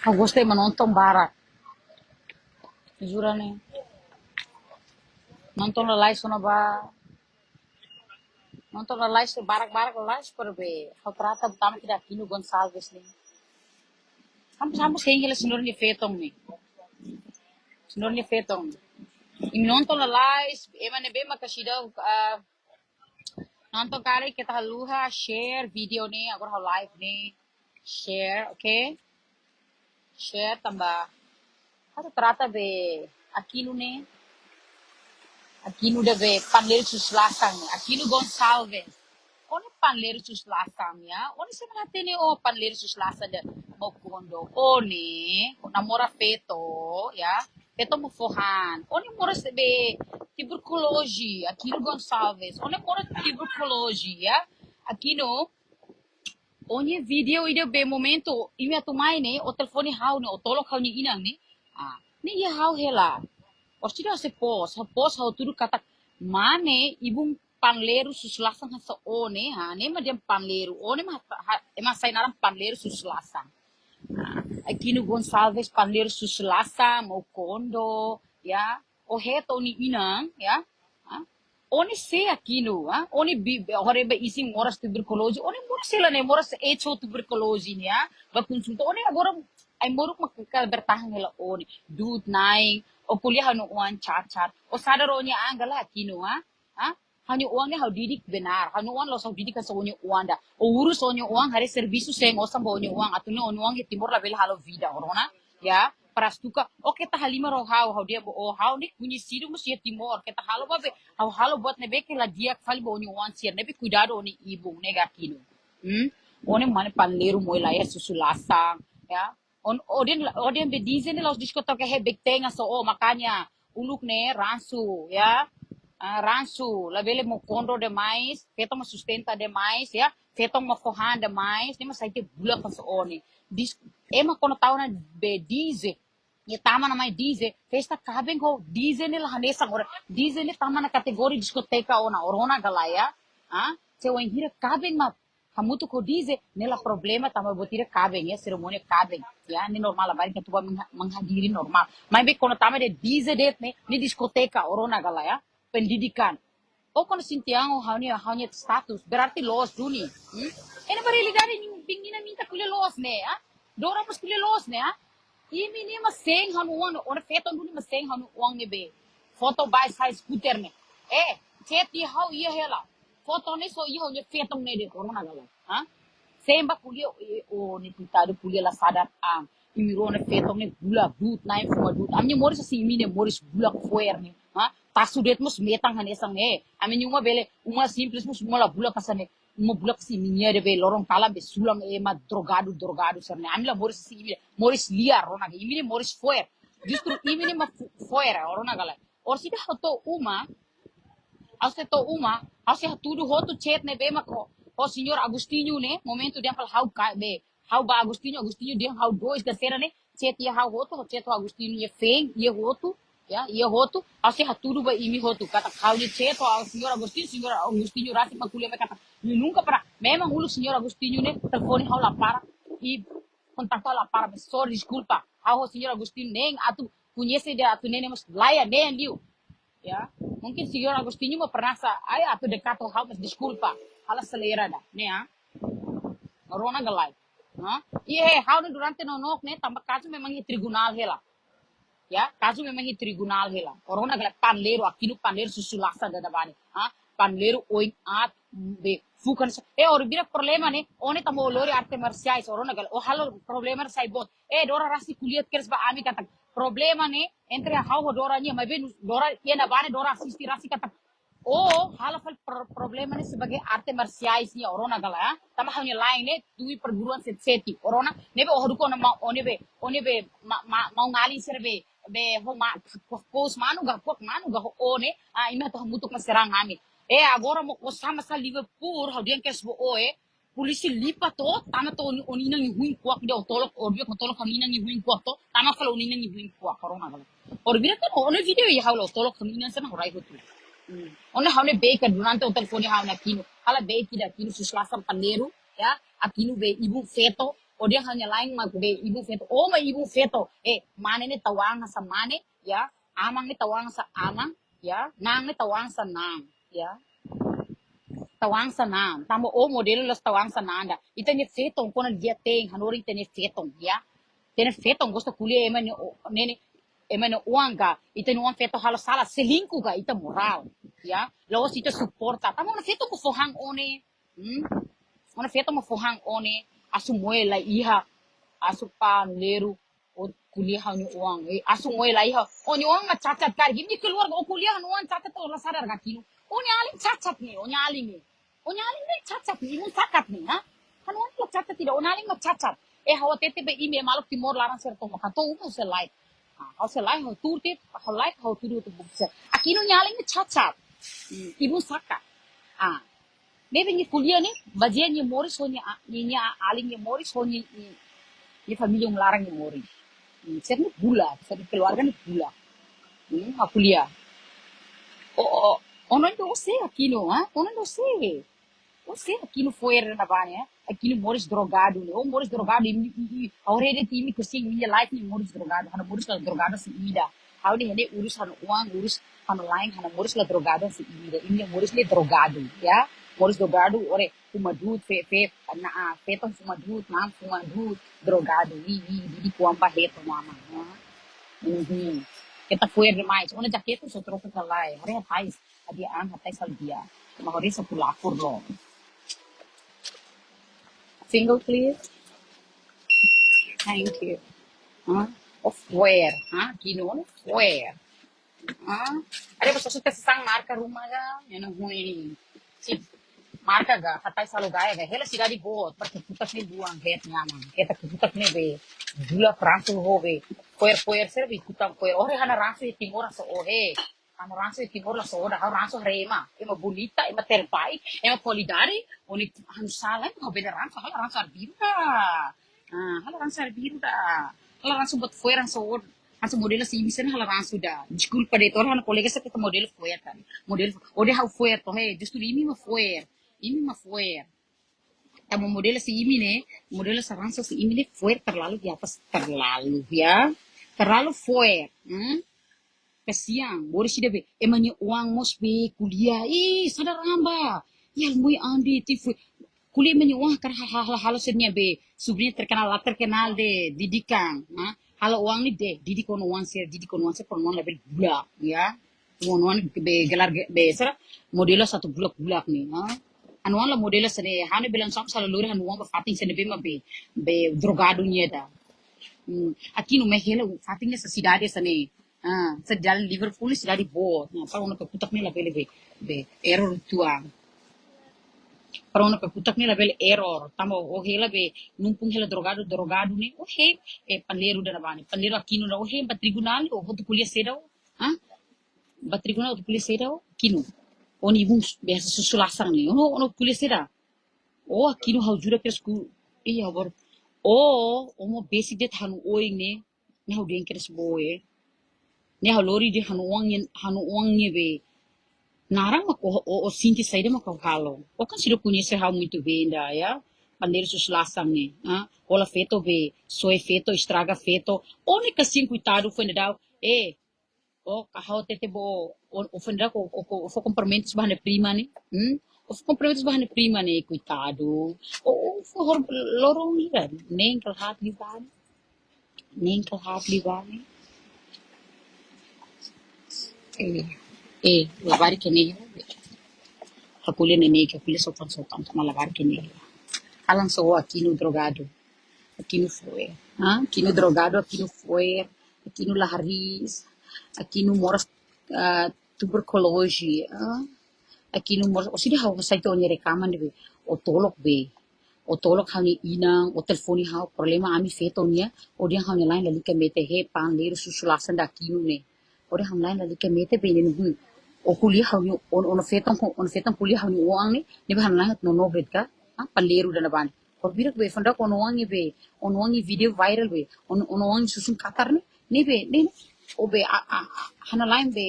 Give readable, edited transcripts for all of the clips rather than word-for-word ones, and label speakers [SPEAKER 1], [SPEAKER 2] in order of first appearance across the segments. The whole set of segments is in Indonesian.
[SPEAKER 1] Aku gostei menonton barat. Juran nih. Nonton lalai sono ba. Nonton lalai se barak-barak lalai perbe. Kau terata utama tidak Aquino Gonçalves nih. Kamu sehingga senor ni fetong nih. Senor ni fetong. Im nonton lalai. Emang nebe makasida. Nonton kali kita haluha share video nih. Agora live nih. Share, okay? Share tambah. Kau terata be Aquino nih. Aquino deve panleiro suslasang, Aquino Gonçalves. Oni panleiro suslasang ya, oni se manatene o panleiro suslasa de mokondo. Oni namora feto ya, feto mo fohan. Oni mora sebe tuberculose, Aquino Gonçalves. Oni mora tuberculose ya. Aquino oni video ide be momento imi atumai ne o telefone hau ne o tolo kau ni inang ne. Ah, ni ya hau hela. Orchida se pos hau tudo kata mane ibung panleiro suslasang sa one ha ne ma dem panleiro one ma ema sai naram panleiro suslasang. Aqui no Gonçalves panleiro suslasang mo kondo ya o heto ni inang ya. Oni se aqui no oni horebe ising moras tuberculose oni moras sila ne moras HO tuberculose niya ba konsulta oni agora ay moruk makakal bertahan nila oni dud nai o kuliah no uan chat o sadaro niya angala aqui no hanyo uang ni how didik benar hanyo uang lo sa didik sa onyo uang da o urus onyo uang hari servisu sem o sambo onyo uang atuno onyo uang timor la bela halo vida orona ya prastuka o kita halima ro how dia bo o how ni conhecido mo siya timor kita halo ba be how halo buat nebe ke la dia fali bo onyo uang siya nebe cuidado ni ibong nega kino one mane panleiro mo la ya susulasa ya odin be dizen ni los diskotoke he bektenga so o makanya uluk ne ransu ya ranço, labele mo kondo demais, feto mo sustenta demais, ya, feto mo forran demais, nem mas aí te bula com so oni. Diz, ema quando tava na be dize, e tama na mais dize, festa cabem com dize ne la nessa agora, dize ne tama na categoria discoteca ona, orona galaya, se o enhira cabem ma kamuto ko dize nela problema tama botira cabem, ya, cerimônia cabem, ya, ni normal a bari que tu vai menghadiri normal. Mas be quando tama de dize det ne, ni discoteca orona galaya, pendidikan. O kung sintiang o hanya status, berarti loss duni. Ena barili dari bingina minta kulia loss ne, Dora mas kulia loss ne, Imi ni maseng hanu uang, ora feton duni maseng hanu uang ne be. Foto by size scooter ne. Chet di hau iya hela. Foto ne so iya hanya feton ne de corona gala. Semba kulia o ni pitado kulia la sadar ang. Imiro ne feton ne gula dut naik fuma dut. Amnya moris si imi ne moris gula fuer ne. Tasudet mus metang hanesang amin yung bele uma simples mus mula bula kasane uma bula kasi minya de be lorong tala be sulam ma drogado serne amila moris liar rona imini moris foer justru imini ma foer rona gala or sida hoto uma ause tudo hoto chat ne be ma ko o senhor Agostinho ne momento dia fal how ba Agostinho dia how dois terceira ne chat ia how hoto chat Agostinho ia feng ia hoto ya ia hotu asi haturu ba imi hotu kata kau ni ceto ao senhor Agostinho rasi makulia me kata ni nunca para memang ulu senhor Agostinho ne telefone hau la para e contactou la para sorry desculpa hau senhor Agostinho nem atu conhece dia atu nene mas laia nem liu ya mungkin senhor Agostinho mau pernah sa ai atu dekat hau mas desculpa hala selera da ne rona galai iya hau durante nonok ne tambah kasu memang i tribunal hela ya caso memang i tribunal hela corona gala panleiro aqui no panleiro susulasa da bani panleiro oin at be fukan or bira problema ne one tamo lori arte marciais corona gala o halo problema sai bot dora rasi kuliat kers ba ami kata problema ne entre how dora nya mabe dora na bani dora asisti rasi kata halo fal problema ne sebagai arte marciais ni corona gala tama hanya lain ne dui perguruan seti corona nebe ohruko na one be mau ngali serbe be ho pos manu ga one ina to mutuk maserang amin agora mo sama sa Liverpool how dian kes bo polisi lipa to tama to oni nang huin kuak de tolok orbio ko tolok kami nang huin kuak to tama kalau oni nang huin kuak corona gala orbio kan ono video ya haulo tolok kami nang sana horai hotu ona haune be ka durante o telefone hauna kino hala be kida kino suslasam pandeiro ya akino be ibu feto dia hanya lain mak be ibu feto ma ibu feto mane ni tawang sa mane ya amang ni tawang sa amang ya nang ni tawang sa nang ya tawang sa nang tamo modelo los tawang sa nanda ita ni fetong kona dia teng hanori tene fetong ya tene fetong gosto kulia nene emane uanga ita no feto hala sala selingku ga ita moral ya lo si ita suporta tamo na feto mo fohang one ona feto mo fohang one asu moe la iha asu panleru o kuliah ni uang asu moe la iha o ni uang cacat kar gimni keluar o kuliah ni uang cacat to la sadar ga kilo o ni aling cacat ni o ni aling ni cacat ni imun sakat ni ha kan uang lo cacat tidak o aling ma cacat hawa tete be ime maluk timor larang ser to maka to umu se lai how se lai how turte how lai how turu to bukse akino nyaling ni cacat imun sakat Maybe ni kuliah ni, bagian ni Morris honya ni aling ni Morris honya ni família melarang ni Morris. Ser ni gula, ser keluarga ni gula. Kuliah. Ono não sei aqui não, ono não sei. Você aqui no fora na banha, aqui no Morris drogado, né? O Morris drogado, a orelha de mim que assim, minha life ni Morris drogado, hana Morris la drogado se ida. How de hene urus hana uang, urus hana lain, hana Morris la drogado se ida. Ini Morris le drogado, ya? Morris drogado, ore fumadut, fetong fumadut, fumadut, drogado, di kuamba reto mama. Kita fuer demais, ona jaqueta so troco kalai, hare hatais, adia hatais saldia. Mahori sa pulapur lo. Single please. Thank you. Of where? Kino where? Ada pas suka sesang marca rumah ga, yan ang hui. Si marca ga, hatay sa lugar ga, hela cidade boa, porque putas ni buang het nyaman. Kita putas ni be, gula fransu ho be. Poer serve putas poer. Ore hana ransu timor sa ohe. Ano ransu timor la soda, ha ransu rema. Ema bonita, ema terbaik, ema polidari, oni hanu salah, ema beda ransu, hala ransu arbira. Hala ransu arbira. Hala ransu buat fuer ransu od. Ransu modelo si imisen hala ransu da. Desculpa de tora hana colega sa kita modelo fuer kan. Modelo, ode hau fuer to he, justru imi ma fuer. Imi ma fuer. Tamo modelo si imi ne, modelo sa ransu si imi ne fuer terlalu di atas terlalu ya. Terlalu fuer. Kasihan, boleh sih deh, emangnya uang mos be kuliah, sadar amba, ya muy andi tifu, kuliah emangnya uang karena hal sednya be, subnya terkenal de didikan, halo uang nih deh, didik ono uang sih, permohonan lebih gula, ya, permohonan be gelar be, serah, modelnya satu bulak nih, anuan lah modelnya sene, hane bilang sama salah lori anuan be fating sene be mah be drogadonya dah, aqui no Mehela, fatingnya sesidade sene. Sa jalan Liverpool sudah dibuat. Para orang keputak ni lah be error tuang. Para orang keputak ni lah be error. Tamo hela be numpung hela drogado ni. Panleru dah nabani. Panleru akino na empat tribunal tu kuliah sedau. Empat tribunal tu kuliah sedau kino. Oni bung biasa susulasang ni. Ono kuliah sedau. Akino hau jura keresku. Iya bor. Omo basic det hanu oing ni. Ni hau den keres boe. Ne halori di hanu uangnya be narang mako o sinti saída mako halo o kan sido conhece hal muito bem da ya pandeiro suslasang ne ola feto be soe feto estraga feto única assim coitado foi dau kahau tete bo o fenda o fo comprometimos bahane prima ne o fo comprometimos bahane prima ne coitado o fo lorong ni nem kelhat libane lavar que nem a colher neném que a colher soltando toma lavar que nem alan só aqui no drogado aqui no foi aqui no drogado aqui no foi aqui no laharis aqui no moras tuberculose aqui no moras o sidi hau sai to ni rekaman de o tolok hani inang o telefoni hau problema ami fetonia o dia hau lain lali ke mete he pan ler susulasan daqui no ne ora ham lain lali ke mete be ni o kuliah hau ono fetang kuliah hau ni uang ni be ham lain no bet ka panleru dana ban ko birak be fanda ko ono wangi video viral be ono wangi susun katar ni be o be hana lain be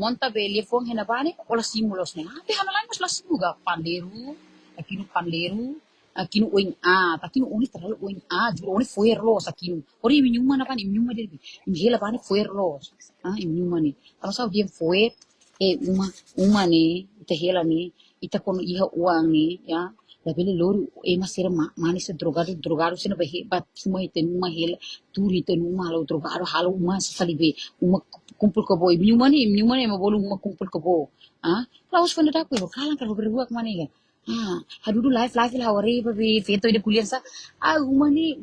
[SPEAKER 1] monta be lefong hena bane ola simulos ne be hana lain mas la simuga panleru aqui no panleru Aquino oin a, takino oni terlalu oin a, juro oni fuerlos aquino. Ori iminyuma na pan iminyuma dele. Imhela pan fuerlos. Ah, iminyuma ni. Kalau sa bien fuer uma ni tehela ni ita kono iha uang ni ya. La bele lori mas sira mani se drogado se na behe bat suma ite numa hela turi ite numa halo drogado halo uma se salibe uma kumpul ko boy iminyuma ni ma bolu uma kumpul ko bo. Ah, laos fana da ko kalang karo berbuak mana ya. Hadudu live lah hawari babi feto ide kuliah sa umani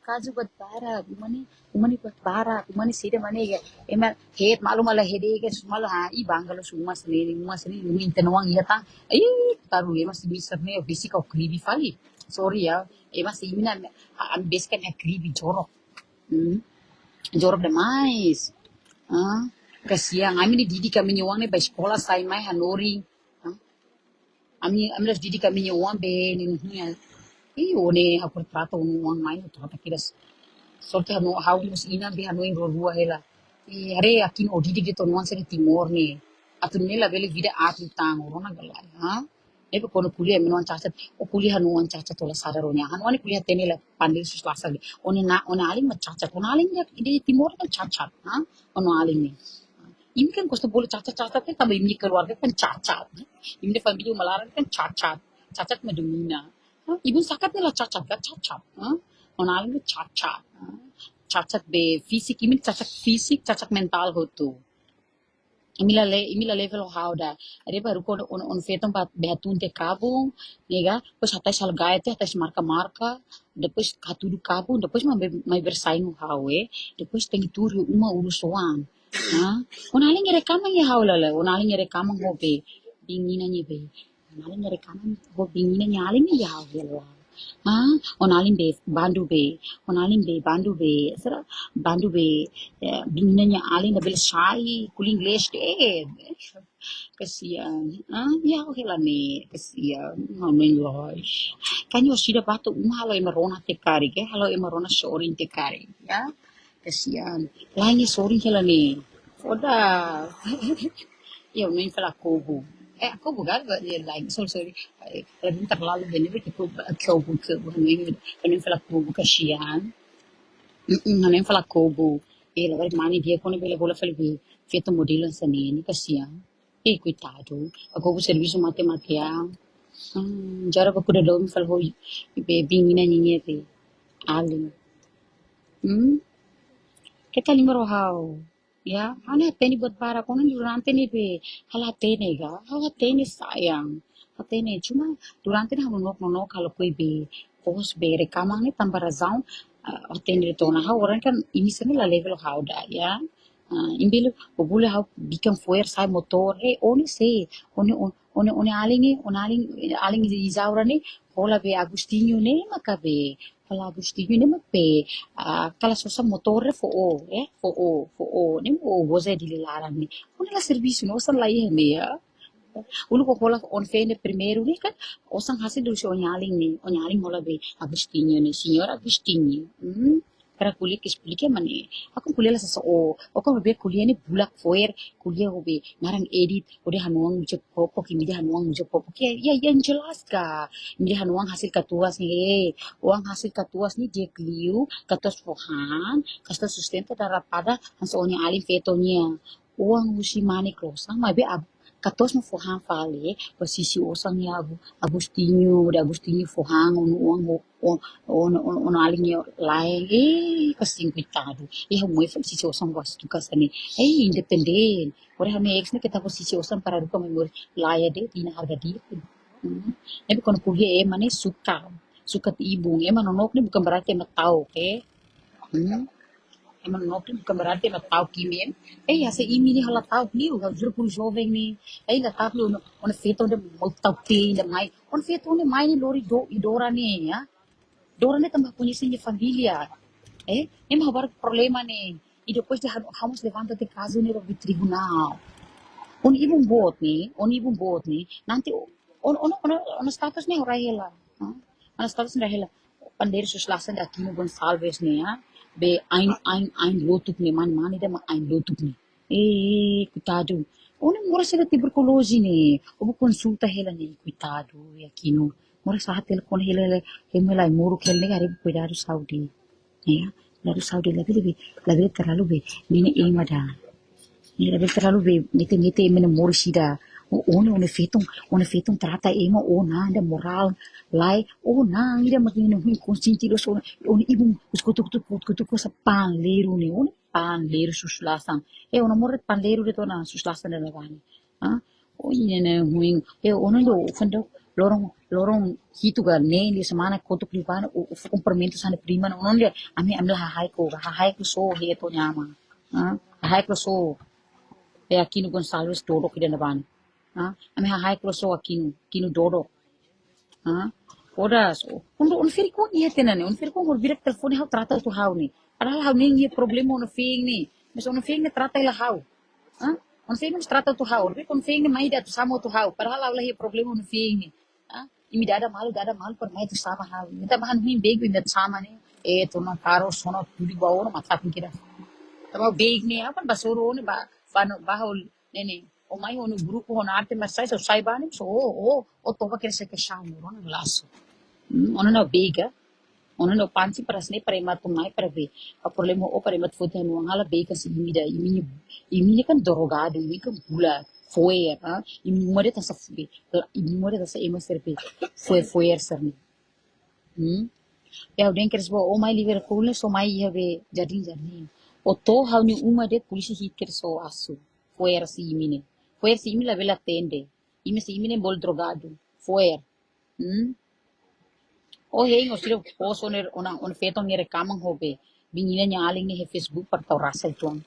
[SPEAKER 1] kazu bat bara umani bat bara umani sida mane ya ema het malu mala hede ke malu i bangalo suma sini umi intenwang iya ta ai taru ema si bisa ne bisi kau kribi fali sorry ya ema si mina am beskan ya kribi jorok jorok demais kasihan ami ni didi kami nyuang ne ba sekolah sai mai hanori ami las didi kami nyuang be ni nuhnya one aku trato uang mai tu kata kiras sorte hanu hau mus ina be hanu ro rua hela are akin odidi de tonuan se timor ni atu nela bele vida atu tang rona galai ebe kono kuliah menuan cacat o kuliah hanuan cacat tola sadaronya hanuan kuliah tenela pandai suslasa ona aling ma cacat ona aling ya di timor kan cacat ona aling ni ini kan kosto boleh cacat-cacat kan tambah ini keluarga kan cacat. Ini family malaran kan cacat. Cacat medumina. Ibu sakat lah cacat kan cacat. Onaling kan cacat. Cacat be fisik, ini cacat fisik, cacat mental hotu. Imila level how da. Are baru ko on feton pat behatun te kabung, nega, depois até salgai te até marca, depois katudu kabung, depois mai bersaing how depois tem turu uma urusuan. Onaling rekaman ya haulala, onaling rekaman hobe, bingina ni be. Onaling rekaman ho bingina nyaling ya haulala. Onaling be bandu be sera bandu be bingina nya aling da bel sai kul English de kasihan ya hela ne kasihan mamen lois kanyo sida bato halo emarona te kari ke halo emarona sorin te kari ya kasihan langi sorin hela ne oda eu nem falar cubo. Cubo kan, dia like, sorry, lagi terlalu benar itu cubo, nem falar cubo kasihan, nem falar cubo. Agora mani dia quando ele bola falei feito modelo sanene kasihan. Coitado, a cubo serviço matemática. Jara ko kuda dom fal ho, bingina ninye pe, ali. Kita lima rohau. Ya, ana teni buat para kono durante ni be hala tene ga, hala tene sayang. Hala tene cuma durante ni hamu nok kalau koi be pos be rekaman ni tambah razão tene to na ha orang kan ini sana la level how da ya. Imbilo bobule how bikin fuerza motor oni se oni aling izaura ni hola be Agostinho ne makabe Kala Agostinho ne mape kala sosa motore fo o ne mo woze dilarang ni ona la serviço no sa lai ne ya ulu ko hola on fene primeiro ni kan osang hasil do si onyaling hola be Agostinho ni senhor Agostinho para kuliah que explique mane aku kuliah la sa aku be kuliah ni bulak foer kuliah be narang edit ode hanuang muje popo kimi hanuang muje popo ya yang jelas ka mi hanuang hasil katuas ni uang hasil katuas ni dia kliu katuas fohan kasta sustenta daripada hansonya alim fetonya uang musi mane klosang mabe katuas mo fohan fale posisi osang ya Agostinho fohan uang ono alinho lain kasing coitado moi sisi osang was tu kasani independente ora hame ex ne kita posisi osang para ruka memori laia de tina harga dia tapi kalau kuliah mane suka ibung nonok ni bukan berarti emak tahu nonok ni bukan berarti emak tahu kimi ya se imi ni hala tahu ni o juro por jovem ni la tahu on feito de mau tahu de mai on feito ni mai ni lori idora ni ya Dora ne tambah conhecendo família. Nem agora problema ne. E depois de vamos levanta de caso ne do tribunal. On ibum bot ni. Nanti on status ne ora hela. On status ne hela. Pandeiro suslasan de Aquino Gonçalves ne ya. Be ein lotuk ne man ida ma ein lotuk ne. Coitado. Mora sila tuberculose ne. Obo consulta hela ne. Coitado. Aquino. Mora saat telepon hele mulai muruk hele hari dari Saudi. Ya, dari Saudi lebih terlalu be. Ini ada. Ini lebih terlalu be. Nite mana morisida. One fetung trata ema na da moral lai na ida makin no consentido so ibung kutu sa panleiro ne panleiro suslasan ona morre panleiro de tona suslasan de bani ah ne huing ona do fando lorong hitu ga ne di semana kotu privana o comprometo sana prima no onde ami la hai ko so he to nyama hai ko so aqui no Gonçalves todo que dentro bani a minha high class aqui no Dodo ora so on feri ko iya tenane on feri ko mor virak telefone hau trata tu hau ni padahal hau ni problema on fing ni mas on fing ni trata ila hau on fing ni trata tu hau on fing ni mai da tu samo tu hau padahal hau lahi problema on fing ni imi dada malu per mai tu sama hau minta bahan mi beg mi sama ni tu na karo sono tudi bawo na mata pikira tama big ni apa basuro ni bahol nene o mai ono grupo ono arte mas sai bani so o toba kere se que chamo no laço ono no bega ono no pansi para sne para ima tu mai para ver o problema o para ima foto no hala bega se imida kan drogado imi kan gula foi imi more ta sa fube imi more ta sa ema serpe foi serni ya den keres bo o mai Liverpool so mai ia be jardim o to hauni uma de polisi hit kerso asu fuera si imine fuera si imine la vela tende ime si imine bol drogado fuera o hei ngo siro poso on feto nere kamang hobe binina nyaling ni he Facebook par tau rasa tuang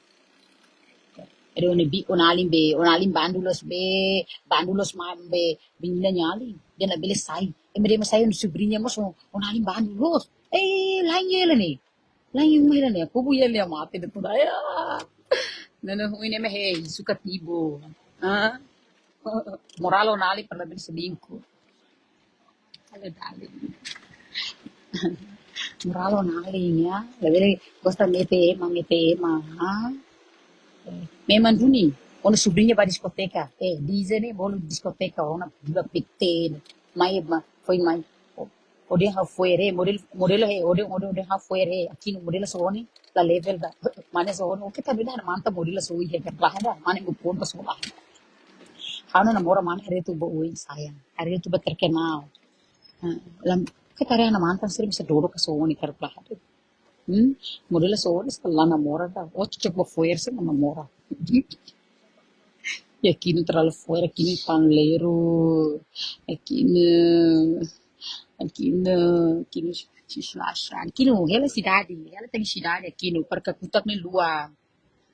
[SPEAKER 1] ere onalim bandulos mambe binina nyaling dia na bele sai emre masai on sobrinha mas onalim bandulos lain yele ni lain yung mahila ni kubu yele amate de tuda ya nana huine me he suka tibo moralo nali per lebih selingkuh ada dali moralo nali ya lebih gosta mete ema memang duni ono sobrinha para discoteca dizem né bolo discoteca ona diva pitte mai foi mai ode ha foi re modelo he ode ha foi re aqui no modelo soni la level da mane soni o que tá vendo manta modelo soi he que lá mane go pon paso lá Hano namora man hari tu boy sayang. Hari tu terkenal. Lam ke tare na mantan sir bisa dodo ka soni kar plahat. Modelo soni setelah namora da. O cecek bo foyer se namora. E aqui no terlalu fora, aqui no panleiro, aqui no Xixlaxa, aqui no, ela tem cidade aqui no Parcacutak ni Lua,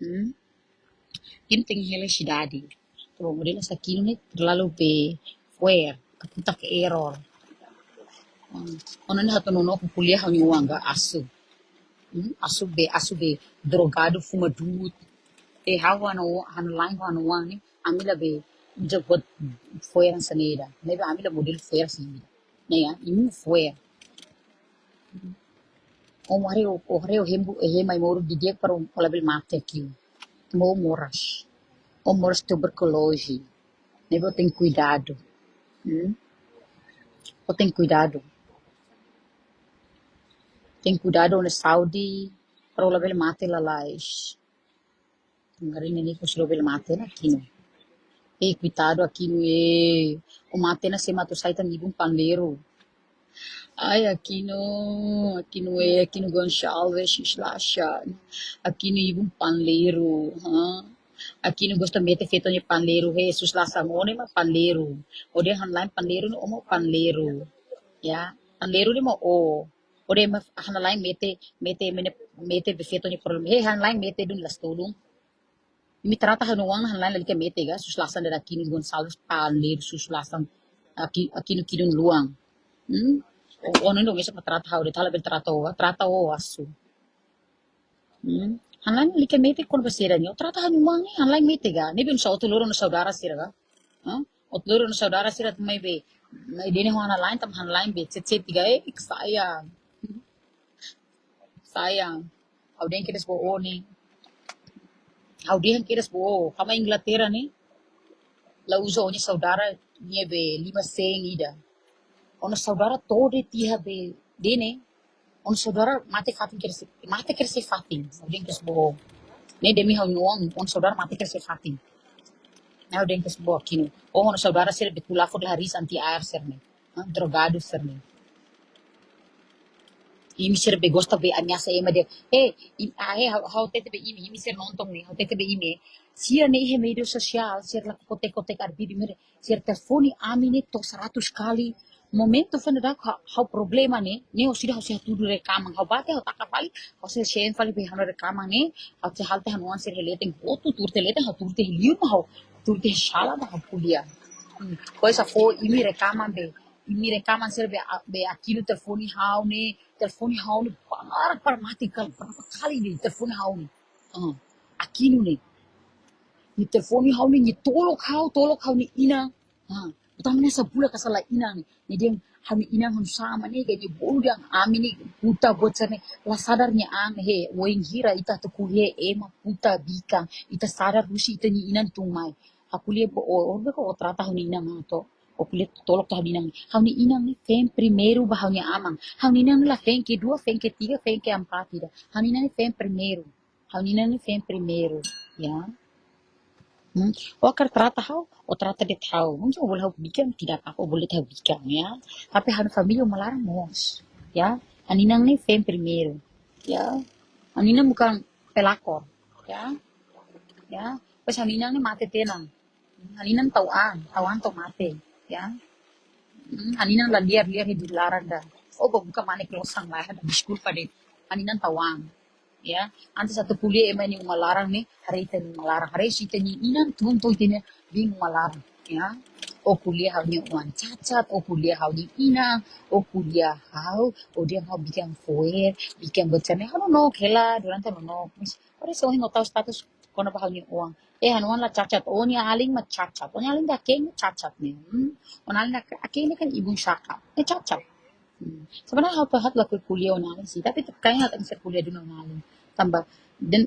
[SPEAKER 1] aqui tem ela cidade, então modelo aqui no terlalu be fora, Kaputak error, ono ni hatu nono kuliah hanya uang ga asu be drogado fumador, hawa no hanlain hanu uang ni, amila be jabot fora sanida, nebe amila modelo fora sini. Né? E foi. O rei mai moro de dia para o label mate aqui. O moras tuberculose. Né? Eu tenho cuidado. Eu tenho cuidado. Tem cuidado na saúde para o label mate lá lais. Ngari nem com o label mate na aqui no. Cuidado aqui no o mate na sema to sai também um pandeiro. Ai, aqui no Gonçalves, Xixlaxa, aqui no Ibum Panleiro, aqui no gosta mete feito de panleiro, Jesus lá samone mas panleiro, ode hanlain panleiro no omo panleiro, ya, panleiro ni mo ode ma hanlain mete feito de problema, hanlain mete dun las tolong, mi trata hanuang hanlain lagi ke mete ga, Jesus lá aqui no Gonçalves panleiro, Jesus lá aqui no Kidun Luang, ono no mesa trata hau de tala bel trata o asu hanlan like mete kon basira ni trata hanu mangi hanlan mete ga ni bin sa tuluro no saudara sira ga o tuluro no saudara sira mai be mai dene ho hanlan tam hanlan be cet tiga sayang au den kires bo oni au den kires bo kama Inglaterra ni la uso ni saudara ni be 5 ida Ono saudara tode tiha be dene, ono saudara mate kerse fatin, odeng kes bo. Ne demi hau nuang, ono saudara mate kerse fatin. Na odeng kes bo kino. Ono saudara ser betulafo laris anti air serne. Drogado serne. Imi ser be gosta be anyasa ema de how tete be imi ser nontong ne how tete be imi sia ne ihe media sosial ser la kote arbi di mere ser telefoni ami ne to 100 kali momento van de dag how problema ne o sida hausia tudu rekamang how bate how taka pali how se shen fali be hano rekamang ne how se halte hanuan ser helete ho tu turte lete how turte liu how turte shala ba how kulia coisa fo imi rekaman ser be aquilo telefoni hau ni para mati berapa kali nih telefoni hau ni aquilo nih ni telefoni hau ni tolok hau ni ina utama nessa bula kasala ina ni dia hau ni ina hau sama nih gaji bolu dia ami ni puta bocor nih la sadarnya ang he woing hira ita tu kuliah ema puta bikang ita sadar rusi ita ni inan tumai aku lihat orbe ko trata hau ni ina to o kulit tolok hau ni inang hau ni inang ni fem primeiro ba hau ni amang hau ni inang la fem que dua fem que tiga fem que empat ida hau ni inang ni fem primeiro hau ni inang ni fem primeiro ya o akar trata hau o trata de hau mungkin boleh hau bikin tidak apa boleh hau bikin ya tapi hau família melarang mos ya hau ni inang ni fem primeiro ya hau ni inang bukan pelakor ya pues hau ni inang ni mate tenang hau ni inang tauan to mate ya Haninan la liar hidup larang dah. Oh, buka mana kelosang lah, ada disculpa deh. Haninan tawang, ya. Antes satu kuliah emang ni malarang nih, hari itu ni malarang, hari si tani inan tuh ini bing malarang, ya. Oh kuliah hau ni uan cacat, oh kuliah hau ni inang, oh kuliah hau, oh dia hau bikin foer, bikin bencana, hau no kela, durante no. Pada soalnya nggak tahu status kono hau ni uang. Hanuan la cacat, oh ni aling mah cacat, oh ni aling dah keng cacat nih. Onalin akhirnya kan ibu saka, cacat. Sebenarnya hal pahat lah kuliah onalin sih, tapi kayaknya tak bisa kuliah dulu onalin. Tambah dan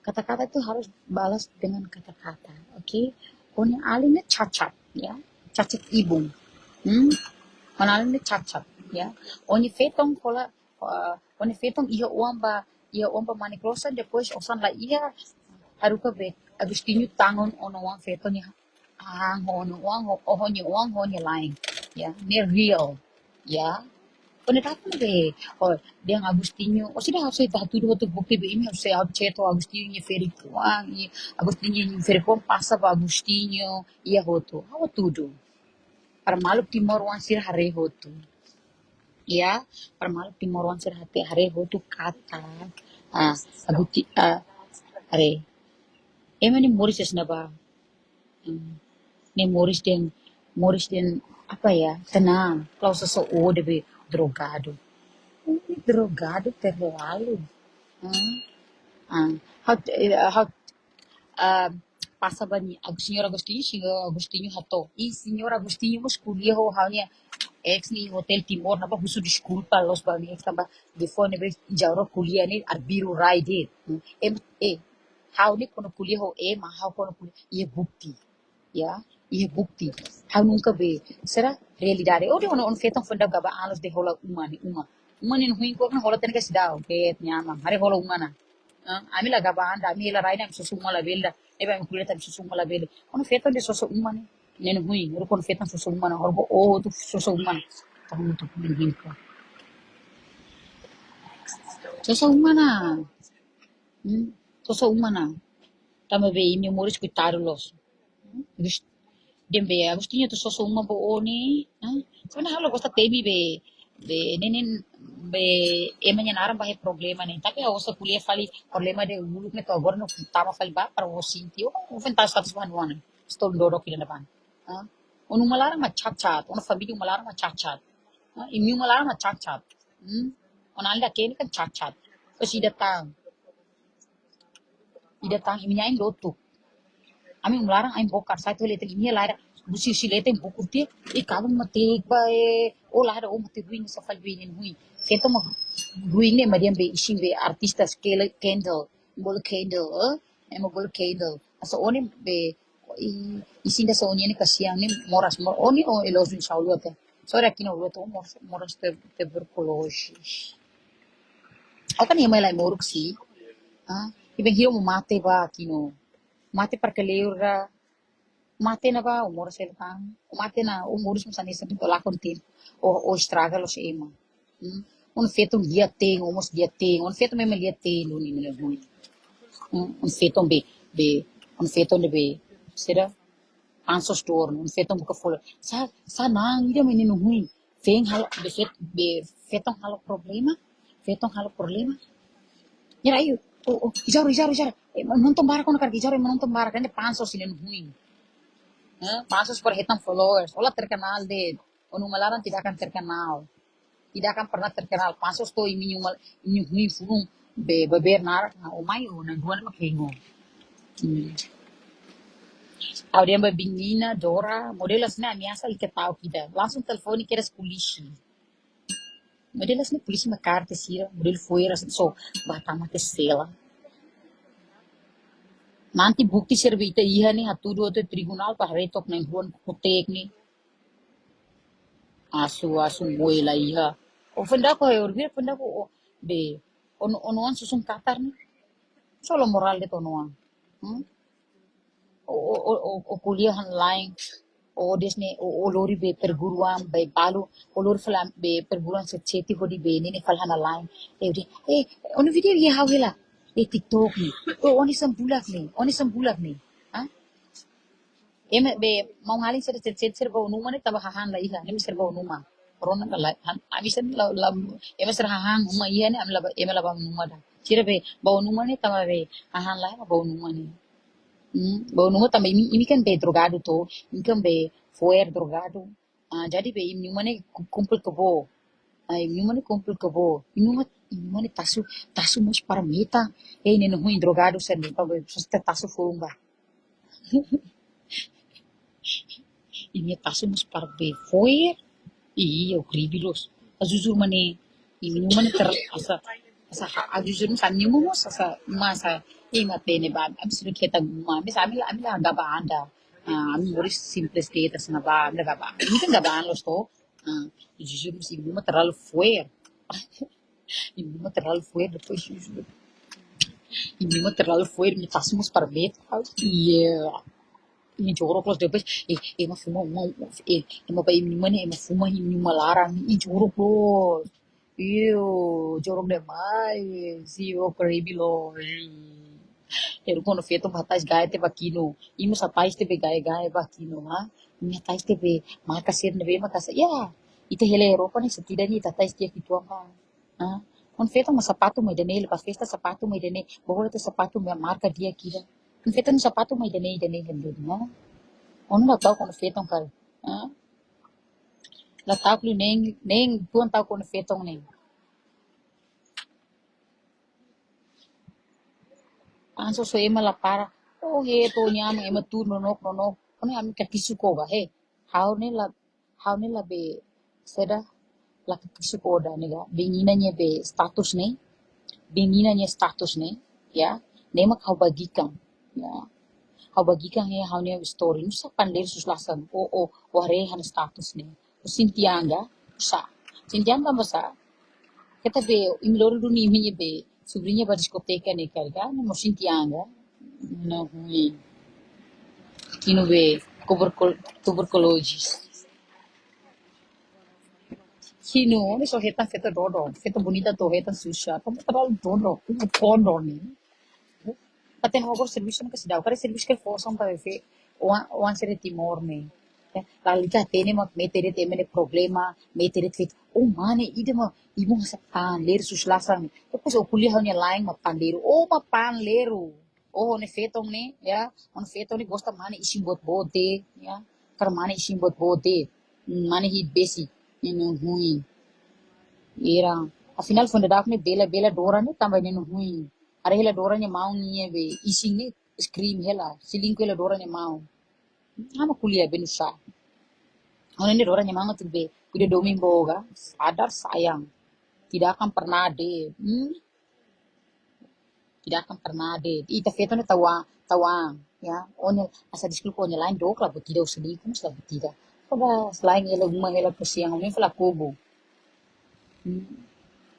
[SPEAKER 1] kata-kata itu harus balas dengan kata-kata, oke? Oni alinnya cacat, ya, cacat ibu. Onalin cacat, ya. Oni fetong iya uang ba maniklosan depois osan lah iya haruka be Agustinho tangon ono uang fetong hono uang lain ya ni real ya penetapan be oh dia Agustinho oh sudah harus itu tuh waktu bukti be ini harus saya ceto Agustinho ni feri kuang ni Agustinho ni feri kuang passa ba Agustinho iya hoto hawa tudo para malu timor wan sir hare hoto ya para malu timor wan sir hare hoto kata aguti hare emang ni Mauritius na ba ni Morris dan apa ya tenang kalau seseorang debe drogado drogado terlalu hmm. How passa bani Senhor Agostinho hato e Senhor Agostinho mas kuliah ho halnya ex ni hotel Timor napa husu desculpa los bani ex tamba before nebe jauro kuliah ni arbiru ride how ni kono kuliah ho how kono kuliah ia bukti ya iya bukti hau nunca be será realidade o de on fetong fenda gaba alos de hola uma ni hui ko na hola ten ka sidao ke nyama hare hola uma na ami la gaba anda ami la raina susu mala belda e ba mi kuleta susu mala belde on fetong de susu uma ni hui ro kon fetong susu uma na horbo o tu susu uma na tahu tu ni hui ko susu uma na susu uma na tama be ini moris coitado los Dembe Agostinho tu soso uma bo oni sebenarnya halo gosta temi be nenen be emanya naram bahe problema nih tapi aku sa kuliah fali problema de muluk ne to agora no tama fali ba para o sintio o fenta status ban wana stol doro kila depan onu malarang ma chat onu família malarang ma chat imi malarang ma chat onalda kene kan chat terus ida tang imi nyain lotu ami melarang aing bokar saya tu letek ini lara busi si letek buku dia kalung mati bae lara mati ruin sa fal ruin hui kento ma ruin ne madiam be ising be artista scale candle bol candle asa oni be ising da sa oni ne kasiang ne moras oni o elos in saulo te Sorry aqui no luto, moras tuberculose. Ako kan yung may lai moruk si. Ah, ibang hiro mo mate ba aqui no. Mate para que leura. Mate na ba umor sa tang. Mate na umurus mo sa nisa dito la kontin. O estraga lo sa ima. Un feto um dia tem, almost dia tem. Un feto mesmo dia tem, no ni nila ruim. Un feto be un feto be. Será? Anso store, un feto buka full. Sa nang ida menino ruim. Vem halo be fetong halo problema. Fetong halo problema. Yan ay, ijaro. Não tomara ko na karga, ijaro, não tomara. Kaya pansos sila ruim. Pansos por hitang followers. Wala terkenal de. O nung malaran, tidak akan terkenal. Tidak akan pernah terkenal. Pansos to inyong ruim furung. Beber narak na umayo. Nagduan makingo. Ako din ba Bingina, Dora, modelas na, amiyasa ikataw kita. Langsung telefoni kira sa polisi. Modelas na polisi makarte sira, model fuera, so, bata matesela. Nanti bukti serbita iya ni, hatudo ito tribunal, paharetok na yung kutek ni. Asu muela iya. O fenda ko, orbira fenda ko, be, onuan susung katar ni. Solo moral de tonuan. O kuliahan lain. O desne o lori be perguruan be balu o lori falam be perguruan se cheti hodi be nene falhana line oni video ye hawela TikTok ni oni sam bulak ni ha eme be mau ngaling ser ba numa ni taba hahan la iha ni ser ba numa corona la ami sen la eme ser hahan uma iya ni am la eme la ba numa da sira be ba numa ni taba be hahan la ba numa ni. Bau numa também ini kan be drogado to, ini kan be foer drogado. Jadi be ini mana kumpul kebo. Ini mana kumpul kebo. Ini mana tasu mus para meta. Ini no ruim drogado sen pa be susta tasu fumba. Ini tasu mus para be foer. Iya, horribilos. Azuzur mane ini mana ter asa azuzur sanyo mo sa masa matene ba am sinu kita guma mis amila gaba anda ami boris simple status na ba amila gaba ini kan gaba los to azuzur mus ibu mah terlalu fuer ibu mah terlalu fuer depois ibu mah terlalu fuer me tasmos para bet iya ini jorok los depois ema fuma ema ba ini mana ema fuma ini malarang ini jorok los iyo jorok demais iyo horribilos. Eru quando feito batais gaia te bakino. Imo sa tais te be gaia bakino ha. Minha tais te be maka sir ne be maka sa ya. Ita hele Europa ni setidaknya ita tais dia kitu apa. Ha. On feito uma sapato mai dene lepas festa sapato mai dene. Bahwa itu sapato mai marca dia kira. On feito um sapato mai dene gando ha. On não tahu quando feito kal. Ha. La tahu lu neng tuan tahu quando feito neng. Anso so ema la para he to nyam ema tu nonok oni ami katisu ko ba he how ne la be seda la katisu ko da ne ga bingina nye be status ne ya nema kau bagikan ya kau bagikan he how ne story nusa pandir suslasan o ware han status ne Sintianga masa kita be imloro duni minye be sobrinha para discoteca ne carga no mo Sintianga no hui kino be tuberculose kino ne so heta feta dodo feta bonita to heta susha como terlalu dodo como pondo ni até no agora serviço não que se dá o cara serviço que forçam para ver o answer timor ne lalita tene ma metere temene problema metere fit o mane ide ma ibu sa panler sus lasang depois o kuliah hanya lain ma pandeiro o ma panleiro o ne fetong ne ya on fetong ne gosta mane isim bot bote ya kar mane isim bot bote mane hi besi inu hui era afinal fonda dak ne bela dora ne tambah ne hui are hela dora ne mau nie be ising ne scream hela siling ko hela dora ne mau ama kuliah benusa Ona ini orang yang tuh be, udah domingo ga, sadar sayang, tidak akan pernah ada, tidak akan pernah ada. Ita feto ne tawang, ya, onya asa diskul ko lain dok lah, tidak sedih kan sudah tidak. Pada selain ela uma ela kesiang ni fala kubo.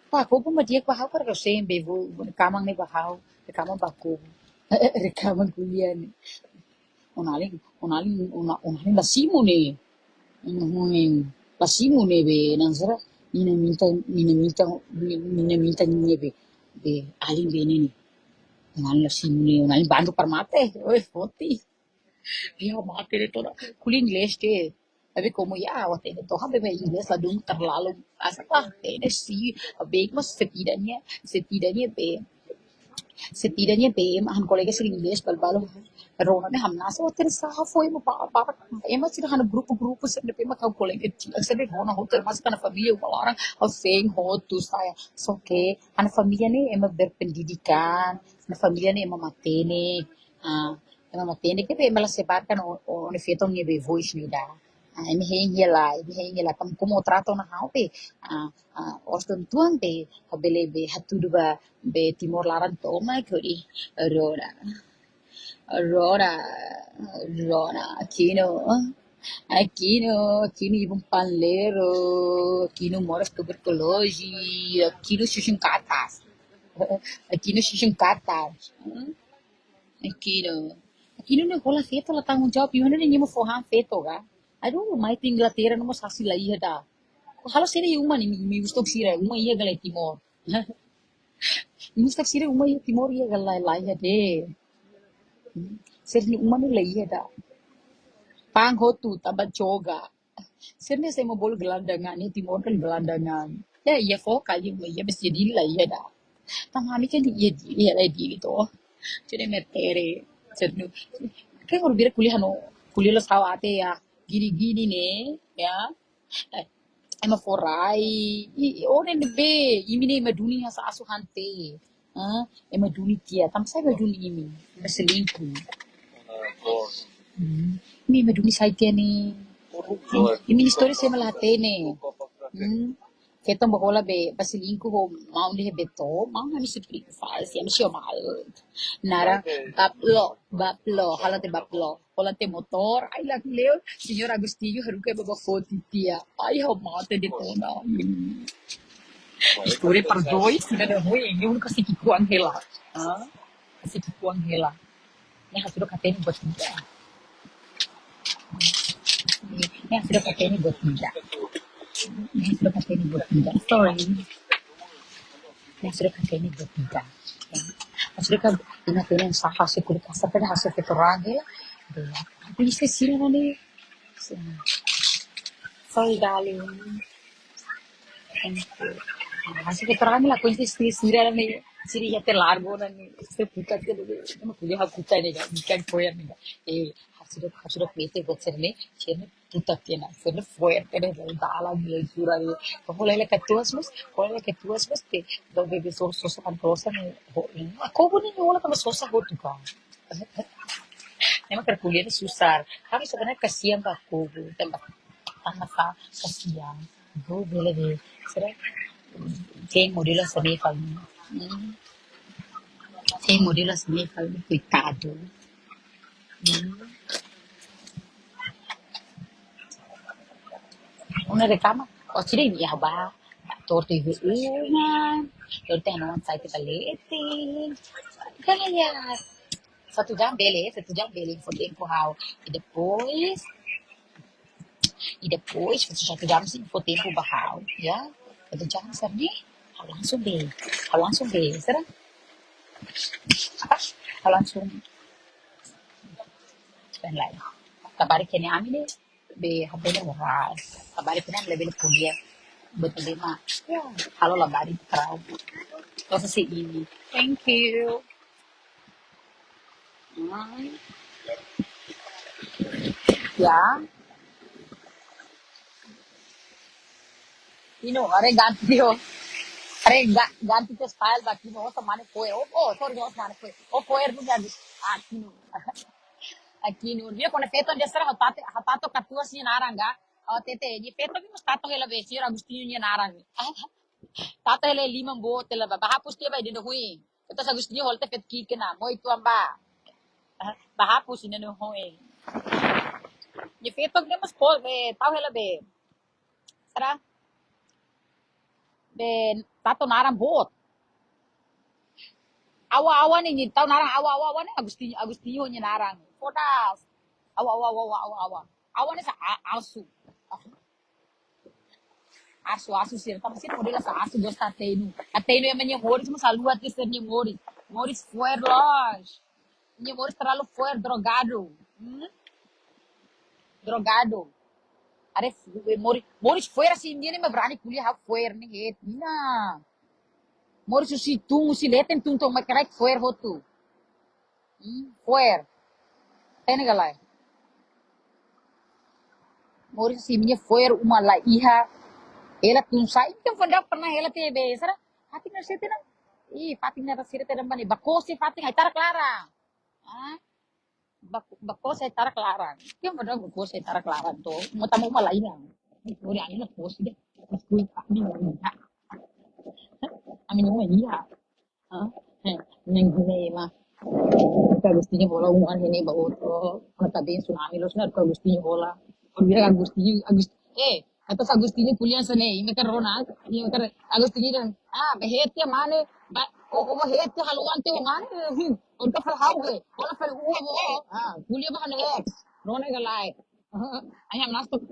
[SPEAKER 1] Pa kubo dia bahau para que sempre vou kamang ni bahau, kamang ba kubo. Kamang kulian. Onaling lasimo ni. Nung lasimo ni be nansara nina minta be aling be ni. Onaling lasimo ni onaling bantu parmate. Oi, foti. Dia mati de toda. Kuli inglês te. Tapi como ya waktu itu Tuhan bebek Inggris lah dulu terlalu asal ini sih baik mas setidaknya be mahan kolega sering Inggris bal-balo Rona ne hamna se waktu itu sah foi mo para emas sih hana grupo se pe ma kau kolega se de Rona hotel mas kana família malarang au seng ho tu saya so que hana família ne emang berpendidikan hana família ne emang matene ah emang matene que be malah sebarkan o ne fetong ne be voice ni da ini hei la como tratam na hau pe os tuan pe habele be hatudu ba be timor laran toma kuri rora rora rora aqui no ibang panlero aqui no moras tuberculose aqui no xixincatas aqui no xixincatas aqui no negócio feito ela tanggung jawab yun na ninyo mo forran feito ga aduh mai ti Inglaterra no mas hasil lai da halos sila yung man mi gusto sira uma iya galay timor mi gusto sira uma iya timor iya galay lai de sir ni uma ni lai da pang hotu tabat choga sir ni sa mo bol gelandangan ni timor kan gelandangan ya iya fo kali mo iya bes jadi lai da tamami kan iya lai di gitu jadi metere sir ni kayak kalau bira kuliah lo saw ate ya gini-gini nih ya Emma forai ore ne be imine ma dunia sa asuhante ah ema duni tia tam sai ma duni imi selingkuh mi ma duni sai tiene imi story se malatene ketong bahola be basilingkuh ho maun de beto maun ni supri fals ya misio mal nara baplo halate baplo holate motor ay lang leo señor Agustillo haru kay baba foto tia ay ho mate de tona Story par dois, na muy yung kasi kikuang hela. Ah, kasi kikuang hela. Nya sudah katanya buat tidak. Nya sudah katanya buat tidak. Nya sudah katanya buat tidak. Sorry. Nya sudah katanya buat tidak. Nya sudah kan inatin yang sah hasil kulit kasar pada hasil keterangan hela. Aku bisa sila na ni. Sorry darling. Thank you. Hasil keterangan lah kunci sira na ni. Siri ya te largo na ni. Se puta que no pude hakuta ni ga. Bikan koyan ni ga. Hasil pete botserne. Chene puta tiena. Sene fuerte ne dala ni sura ni. Como le que tu asmas te do bebe so kan cosa ni. Ako ni wala ka sosa ho tu ka. Memang terkuliah itu susah. Kami sebenarnya kasihan Kak Kubu, tembak tanah kasihan. Gue boleh deh, serah tem modelo seni kami. Tem modelo seni kami, coitado. Una reclama, o tira ini ya ba, torto ibu una, torto não sai te balete. Kaya satu jam beli for tempo how. E depois, você já tivemos for tempo bahau, ya. Satu jam sabi, langsung be, será? Langsung dan lain. Kabari kini amile be habele moral. Kabari kini amile bele kuliah betul lima. Ya, halo labari kerau. Terus si ini. Thank you. Ya, are ganti ho. Are ganti ke style baki no sa mane koe. Sorry no mane koe. Koe nu ganti. Aqui no via quando feito onde será hatato katua si naranga tete ni feto vi mas tato hela vesi Agustinho ni naranga tato hela lima bo tela ba hapus te ba dino hui ito sa Agustinho holte fet ki kena mo itu amba bahapus ina no hui Ni feto que mas po be tau hela be. Será? Be tato naran bot. Awa-awa ni tau narang awa-awa ni Agustinho ni narang. Podas. Awa-awa. Awa ni sa asu. Asu sir. Tapi sir modela sa asu gosta Ateno. Ateno é minha Moris, mas a lua tem ser minha Moris. Moris foi longe. Minha Moris terlalu foi drogado. Drogado. Are Moris foi assim, dia nem me berani kuliah foi ni het. Nina. Moris si tung si letem tung tong makerai foi hotu. Foi. Tene galai. Moris si minha foi uma la iha. Ela tung sai que fanda pernah ela tebe. Sara. Fating na sete na. Fating na sete na mani. Bako si fating ay tara clara. Ah, bako si tara clara. Kaya fanda bako si tara clara to. Mata mo malay na. Ori ani na post de. Mas kui kami na. Amin mo iya. Ah, nang hinema. Agustinho bola umuan hini ba otro. Katabi tsunami los na Agustinho bola. Olvida atas Agustinho kuliah sana ini kan Ronald, ini kan Agustinho dan behet ya mana, behet ya haluan tuh mana, untuk hal ke, kalau hal kuliah bahan X, Ronald galai, ayam nasib,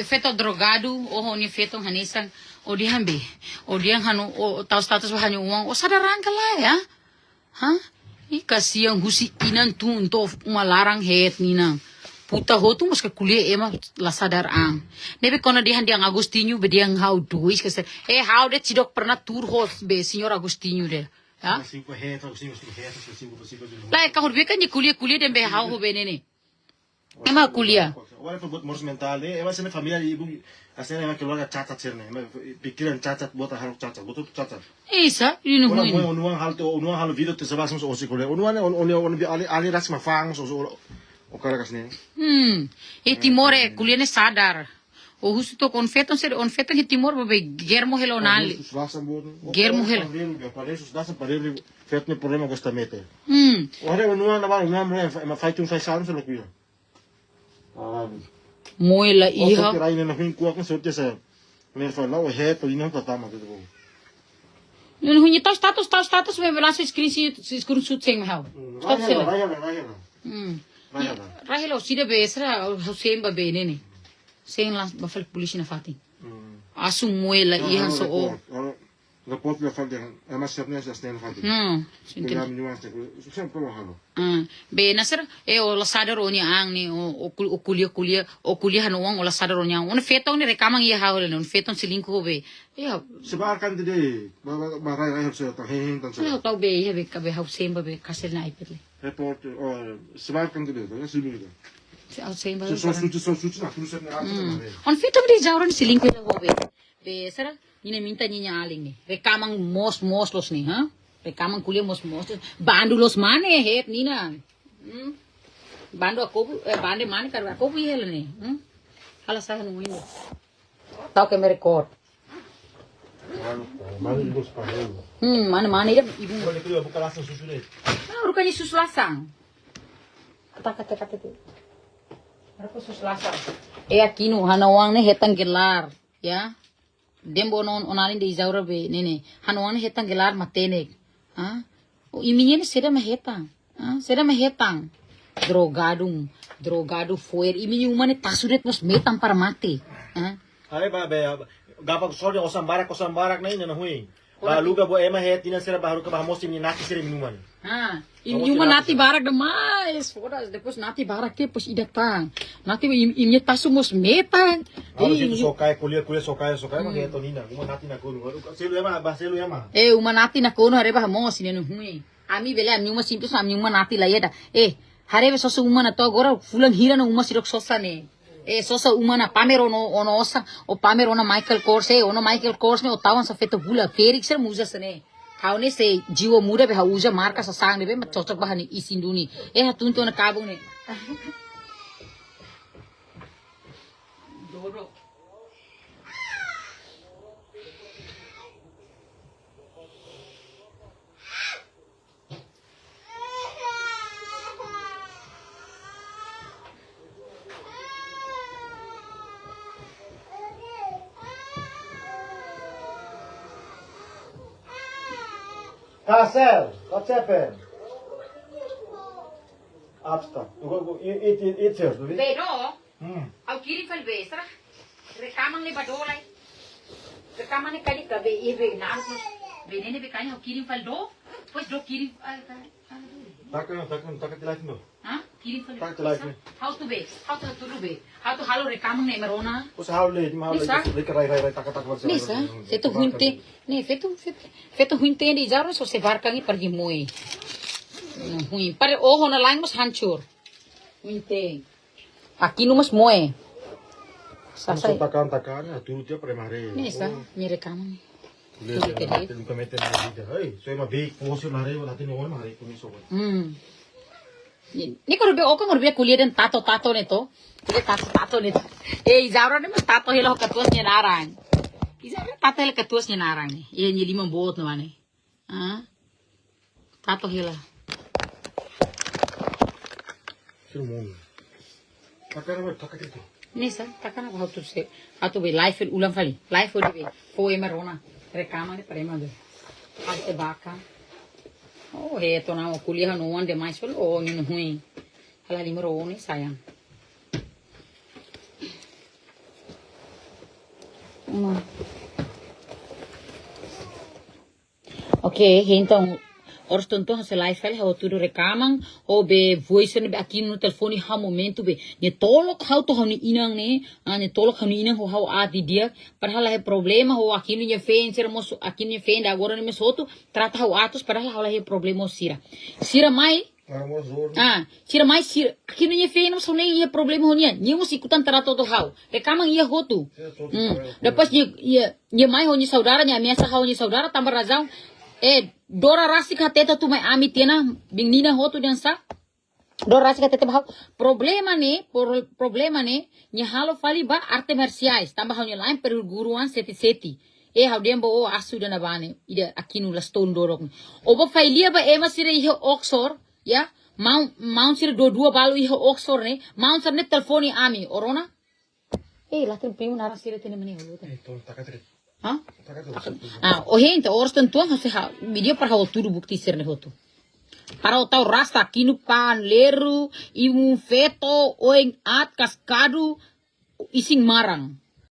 [SPEAKER 1] feto drogado, ni feto hanisang, dihan be, dihan hanu, tahu status hanya uang, sadaran lah ya, Kasi yang husi inan tunto malarang het nina. Puta hotu mas ka kuliah ema la sadar ang. Nebe kono dihan diang Agustinho be diang how duis kasi how de cidok pernah tur host be senyor Agustinho de. Ya? Lah kahur be kan kuliah den be how ho be nene. Ema kuliah.
[SPEAKER 2] Agora foi morte mental, ela se família ibu, assim ela que logo cacat cerne, pikiran cacat bota hal cacat, bota cacat.
[SPEAKER 1] Isa, yun ho.
[SPEAKER 2] Ono hal video te sabas so osikole. Ono ali ras mafang so o cara kasne.
[SPEAKER 1] Timore kuliah ne sadar. O husto on feton Timor be Guillermo Helonal. Guillermo Helonal.
[SPEAKER 2] Parece das para fet ne problema com esta meta. Ora ono na ba ma fai tu fai sabe lo que.
[SPEAKER 1] Moela iha.
[SPEAKER 2] Kira ina na hin kuak na sorte sa. Mer fa la o het o ina ta tama de.
[SPEAKER 1] Nun hunye tahu status me langsung screenshot sing mau. Status sila. Rahelo sida besra Hussein ba bene ne. Sing lang bafal polisi na fati. Asu muela ihan so o.
[SPEAKER 2] Rapport la fal de ama sernes as nen fati. Sinten. Sempre lo halo.
[SPEAKER 1] Be nasir o la sadar o ni ang ni o kuliah no wang o la sadar o ni ang. Una fetong ni rekamang iya hawle no fetong silingko be. Ya.
[SPEAKER 2] Sebar kan de ba rai so ta hen tan so.
[SPEAKER 1] Ano tau be ya be ka be Hussein ba be kasel na ipetle.
[SPEAKER 2] Report o sebar kan de sulu de.
[SPEAKER 1] Hussein ba.
[SPEAKER 2] So suci na tulis na
[SPEAKER 1] On fetong di jauran silingko la ho be. Be sara ini minta ninya aling nih. Rekamang mos los nih, ha? Rekamang kuliah mos. Bandu los mana het nina? Bandu aku bande mana kar aku bi hel nih. Hala sah nungguin. Tahu ke merekod.
[SPEAKER 2] Mana ibu sepanjang.
[SPEAKER 1] Mana ibu.
[SPEAKER 2] Boleh keluar buka lasang susu deh.
[SPEAKER 1] Rupanya susu lasang. Kata tu. Aku susu lasang. Aqui no Hanawang nih hetang gelar, ya. Dembo non onalin de izaura be nene hanuan hetang gelar matenek o iminyen seda me hetang drogado foer iminyen umane tasuret mos metam para mate
[SPEAKER 2] Hai ba be gapak sorry osam barak na ina na hui ba luga bo ema het tina sera baru ka ba mosim ni nati sera minuman
[SPEAKER 1] iminyen nati barak demais fodas depois nati barak ke pos idatang nati iminyen tasu mos metan
[SPEAKER 2] sokai kuliah sokai mah heto nina uma nati na kono selu ema
[SPEAKER 1] uma nati na kono hare ba mos ni no hui ami bele ami uma simples ami uma nati la yeda hare be soso uma na to agora fulan hira no uma sirok sosa ne sosa uma na pamero no ono osa o pamero na Michael Kors ne o tawan sa feto bula Felix ser muza sene Kaune se jiwa muda be uja marka sa sang be mat cocok bahani isinduni hatunto na kabung ne Dodo
[SPEAKER 2] Kasel, what's happened? After. Eat first, baby.
[SPEAKER 1] Bedo au kiri fal besra rekamang le badolai rekamang ne kali ka be ibe nan be ne be kanya au kiri fal do pues do kiri
[SPEAKER 2] Takat life no.
[SPEAKER 1] kiri fal
[SPEAKER 2] Tak life ni.
[SPEAKER 1] how to be how to halo rekamang ne merona
[SPEAKER 2] Us haule, lek rai takat wala.
[SPEAKER 1] Nisa, feto huinte, ne feto huinte di jaro so se barkangi pergi moi. Hui, pare oho na lain mas hancur. Huinte. Aqui no mas moe.
[SPEAKER 2] Sasai. Takan turut dia premare.
[SPEAKER 1] Nisa, ni rekamang.
[SPEAKER 2] Nunca meter na vida. Hey, so ema big poso na re wala tin on mare kumi so.
[SPEAKER 1] Ni ko rube kuliah dan tato neto. Kuliah tato neto. Izaro ne mas tato helo katuas nya narang. Izaro tato helo katuas nya narang ni. Ni 5 bot no mane. Tato hela.
[SPEAKER 2] Filmon. Takat itu.
[SPEAKER 1] Nisa, takana ba hatu be life ulang kali. Life odi be. Fo emerona. Recama ne prema de. Alte baka. Reto na o kuliah no ande mais falo o ni hui. Hala limero ni sayang. Okay, então Ors tonton se live file how to rekamang o be voice ne be aqui no telefone ha momento be ne tolok how to hani inang ne ne tolok hani inang how a dia para hala he problema ho aqui no ye fen ser mo aqui no fen agora ne me soto trata how atos para hala he problema sira mai sira mai sira aqui no ye fen no so nem ye problema honia ni mo ikutan trato to how rekamang ye hotu depois ye mai honi saudara nya ameaça honi saudara tambah razão Dora rasik hateta tu mai ami tena bingnina hotu dansa. Dora rasik hateta bahau problema ne nya halo fali ba arte marciais tambah hanya lain perguruan seti hau dembo o asu dana bane ida akinu la stone dorok oba failia ba ema sire ihe oxor ya mount sire dua balu ihe oxor ne mount sire telefoni ami orona latin primo nara sire tene meni holo
[SPEAKER 2] ton takat
[SPEAKER 1] Hah? O gente, ors tentuan hase video para o tudo bukti serne hotu. Para o tau rasta kinu pan leru, imu feto, oeng at kaskadu, ising marang.